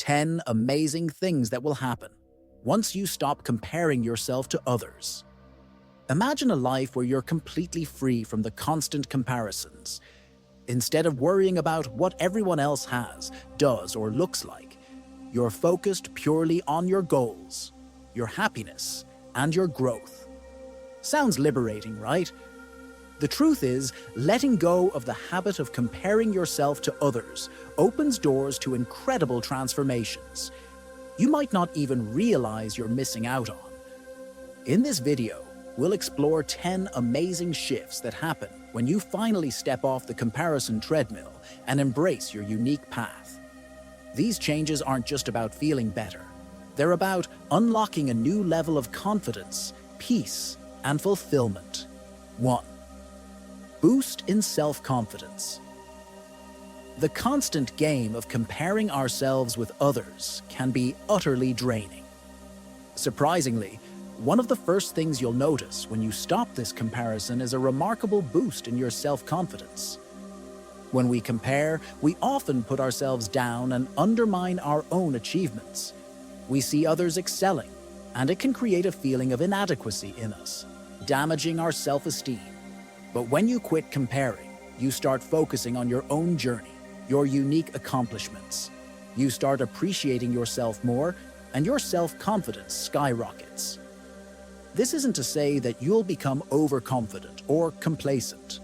10 amazing things that will happen once you stop comparing yourself to others. Imagine a life where you're completely free from the constant comparisons. Instead of worrying about what everyone else has, does, or looks like, you're focused purely on your goals, your happiness, and your growth. Sounds liberating, right? The truth is, letting go of the habit of comparing yourself to others opens doors to incredible transformations you might not even realize you're missing out on. In this video, we'll explore 10 amazing shifts that happen when you finally step off the comparison treadmill and embrace your unique path. These changes aren't just about feeling better. They're about unlocking a new level of confidence, peace, and fulfillment. 1. Boost in self-confidence. The constant game of comparing ourselves with others can be utterly draining. Surprisingly, one of the first things you'll notice when you stop this comparison is a remarkable boost in your self-confidence. When we compare, we often put ourselves down and undermine our own achievements. We see others excelling, and it can create a feeling of inadequacy in us, damaging our self-esteem. But when you quit comparing, you start focusing on your own journey, your unique accomplishments. You start appreciating yourself more, and your self-confidence skyrockets. This isn't to say that you'll become overconfident or complacent.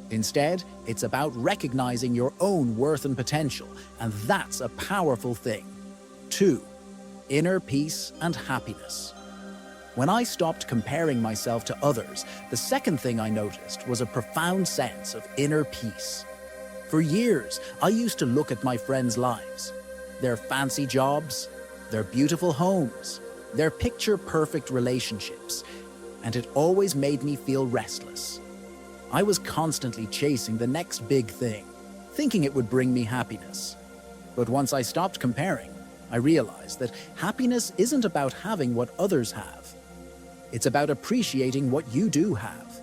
Instead, it's about recognizing your own worth and potential, and that's a powerful thing. 2. Inner peace and happiness. When I stopped comparing myself to others, the second thing I noticed was a profound sense of inner peace. For years, I used to look at my friends' lives, their fancy jobs, their beautiful homes, their picture-perfect relationships, and it always made me feel restless. I was constantly chasing the next big thing, thinking it would bring me happiness. But once I stopped comparing, I realized that happiness isn't about having what others have. It's about appreciating what you do have.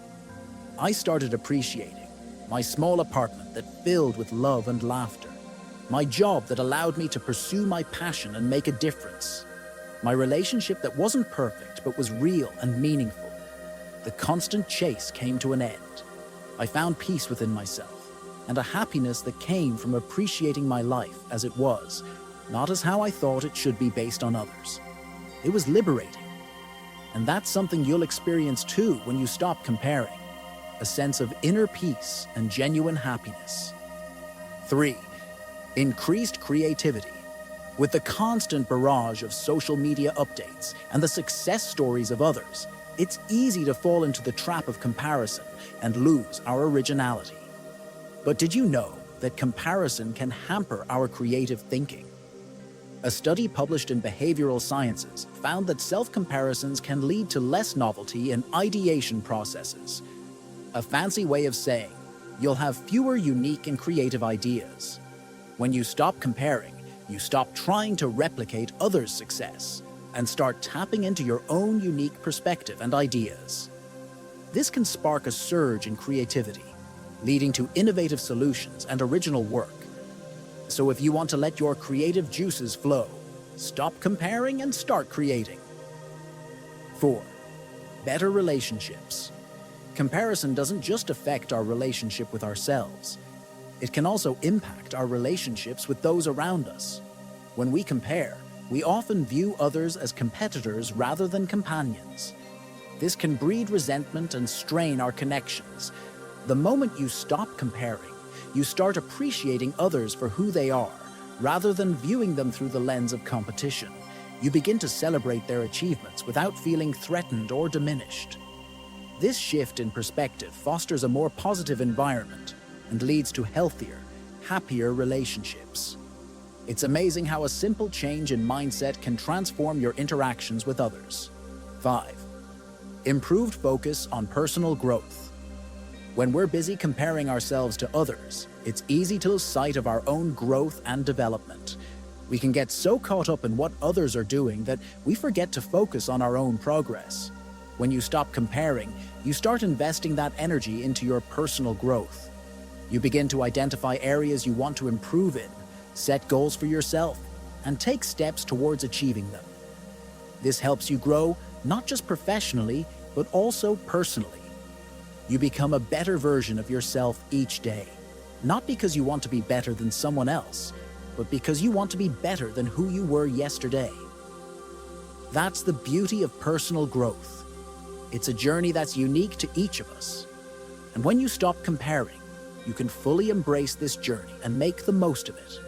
I started appreciating my small apartment that filled with love and laughter, my job that allowed me to pursue my passion and make a difference, my relationship that wasn't perfect but was real and meaningful. The constant chase came to an end. I found peace within myself, and a happiness that came from appreciating my life as it was, not as how I thought it should be based on others. It was liberating. And that's something you'll experience too when you stop comparing. A sense of inner peace and genuine happiness. 3. Increased creativity. With the constant barrage of social media updates and the success stories of others, it's easy to fall into the trap of comparison and lose our originality. But did you know that comparison can hamper our creative thinking? A study published in Behavioral Sciences found that self-comparisons can lead to less novelty in ideation processes. A fancy way of saying, you'll have fewer unique and creative ideas. When you stop comparing, you stop trying to replicate others' success and start tapping into your own unique perspective and ideas. This can spark a surge in creativity, leading to innovative solutions and original work. So if you want to let your creative juices flow, stop comparing and start creating. 4. Better relationships. Comparison doesn't just affect our relationship with ourselves. It can also impact our relationships with those around us. When we compare, we often view others as competitors rather than companions. This can breed resentment and strain our connections. The moment you stop comparing, you start appreciating others for who they are, rather than viewing them through the lens of competition. You begin to celebrate their achievements without feeling threatened or diminished. This shift in perspective fosters a more positive environment and leads to healthier, happier relationships. It's amazing how a simple change in mindset can transform your interactions with others. 5. Improved focus on personal growth. When we're busy comparing ourselves to others, it's easy to lose sight of our own growth and development. We can get so caught up in what others are doing that we forget to focus on our own progress. When you stop comparing, you start investing that energy into your personal growth. You begin to identify areas you want to improve in, set goals for yourself, and take steps towards achieving them. This helps you grow not just professionally, but also personally. You become a better version of yourself each day, not because you want to be better than someone else, but because you want to be better than who you were yesterday. That's the beauty of personal growth. It's a journey that's unique to each of us. And when you stop comparing, you can fully embrace this journey and make the most of it.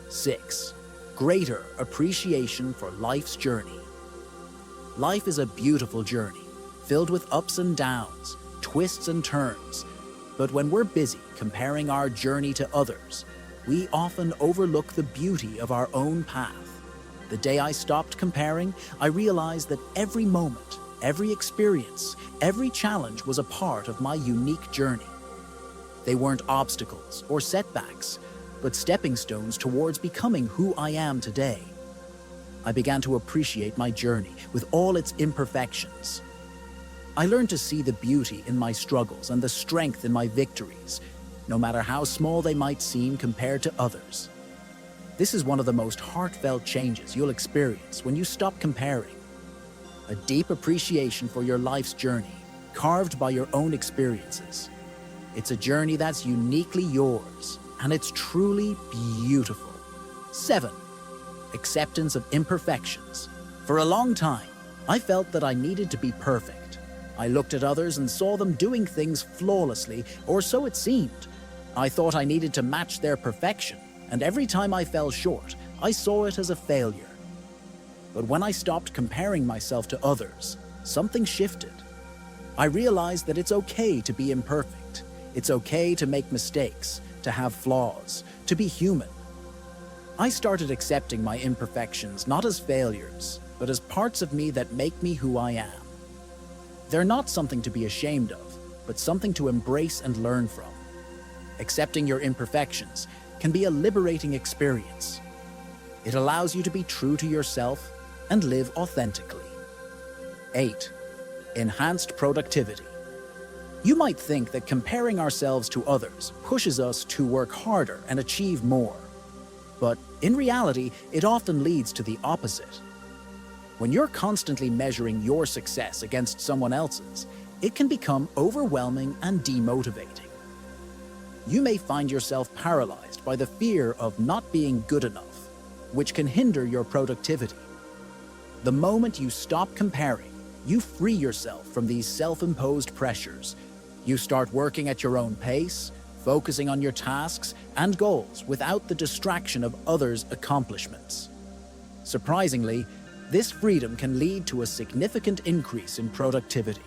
6. Greater appreciation for life's journey. Life is a beautiful journey, filled with ups and downs, twists and turns. But when we're busy comparing our journey to others, we often overlook the beauty of our own path. The day I stopped comparing, I realized that every moment, every experience, every challenge was a part of my unique journey. They weren't obstacles or setbacks, but stepping stones towards becoming who I am today. I began to appreciate my journey with all its imperfections. I learned to see the beauty in my struggles and the strength in my victories, no matter how small they might seem compared to others. This is one of the most heartfelt changes you'll experience when you stop comparing. A deep appreciation for your life's journey, carved by your own experiences. It's a journey that's uniquely yours, and it's truly beautiful. 7. Acceptance of imperfections. For a long time, I felt that I needed to be perfect. I looked at others and saw them doing things flawlessly, or so it seemed. I thought I needed to match their perfection, and every time I fell short, I saw it as a failure. But when I stopped comparing myself to others, something shifted. I realized that it's okay to be imperfect. It's okay to make mistakes, to have flaws, to be human. I started accepting my imperfections not as failures, but as parts of me that make me who I am. They're not something to be ashamed of, but something to embrace and learn from. Accepting your imperfections can be a liberating experience. It allows you to be true to yourself and live authentically. 8. Enhanced productivity. You might think that comparing ourselves to others pushes us to work harder and achieve more. But in reality, it often leads to the opposite. When you're constantly measuring your success against someone else's, it can become overwhelming and demotivating. You may find yourself paralyzed by the fear of not being good enough, which can hinder your productivity. The moment you stop comparing, you free yourself from these self-imposed pressures. You start working at your own pace, focusing on your tasks and goals without the distraction of others' accomplishments. Surprisingly, this freedom can lead to a significant increase in productivity.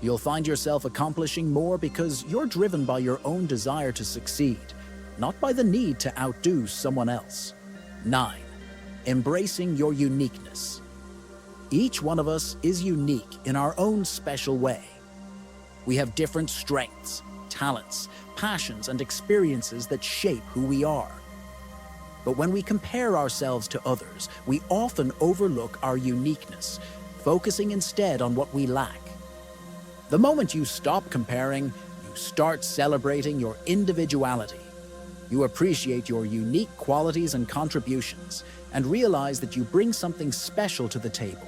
You'll find yourself accomplishing more because you're driven by your own desire to succeed, not by the need to outdo someone else. 9. Embracing your uniqueness. Each one of us is unique in our own special way. We have different strengths, talents, passions, and experiences that shape who we are. But when we compare ourselves to others, we often overlook our uniqueness, focusing instead on what we lack. The moment you stop comparing, you start celebrating your individuality. You appreciate your unique qualities and contributions, and realize that you bring something special to the table,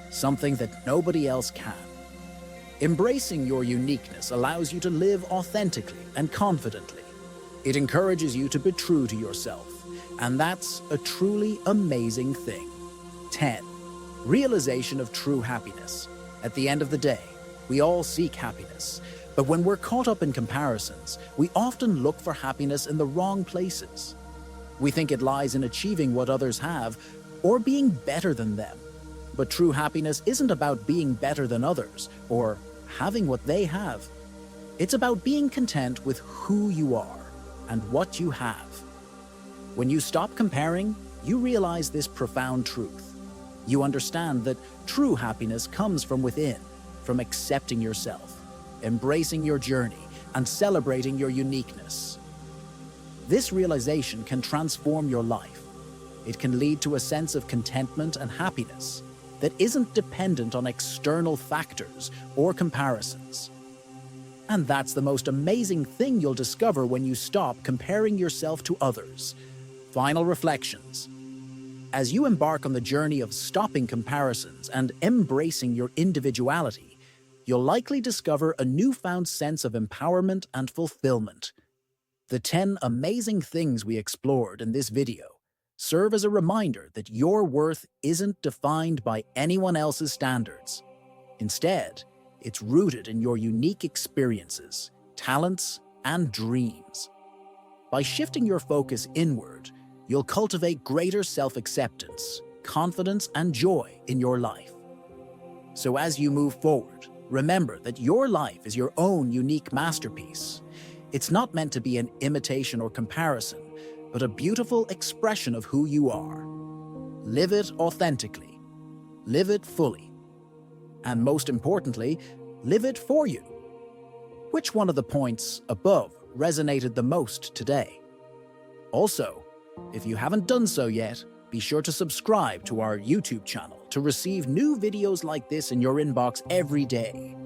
something that nobody else can. Embracing your uniqueness allows you to live authentically and confidently. It encourages you to be true to yourself, and that's a truly amazing thing. 10. Realization of true happiness. At the end of the day, we all seek happiness, but when we're caught up in comparisons, we often look for happiness in the wrong places. We think it lies in achieving what others have or being better than them. But true happiness isn't about being better than others or having what they have. It's about being content with who you are and what you have. When you stop comparing, you realize this profound truth. You understand that true happiness comes from within, from accepting yourself, embracing your journey, and celebrating your uniqueness. This realization can transform your life. It can lead to a sense of contentment and happiness that isn't dependent on external factors or comparisons. And that's the most amazing thing you'll discover when you stop comparing yourself to others. Final reflections. As you embark on the journey of stopping comparisons and embracing your individuality, you'll likely discover a newfound sense of empowerment and fulfillment. The 10 amazing things we explored in this video serve as a reminder that your worth isn't defined by anyone else's standards. Instead, it's rooted in your unique experiences, talents, and dreams. By shifting your focus inward, you'll cultivate greater self-acceptance, confidence, and joy in your life. So as you move forward, remember that your life is your own unique masterpiece. It's not meant to be an imitation or comparison, but a beautiful expression of who you are. Live it authentically. Live it fully. And most importantly, live it for you. Which one of the points above resonated the most today? Also, if you haven't done so yet, be sure to subscribe to our YouTube channel to receive new videos like this in your inbox every day.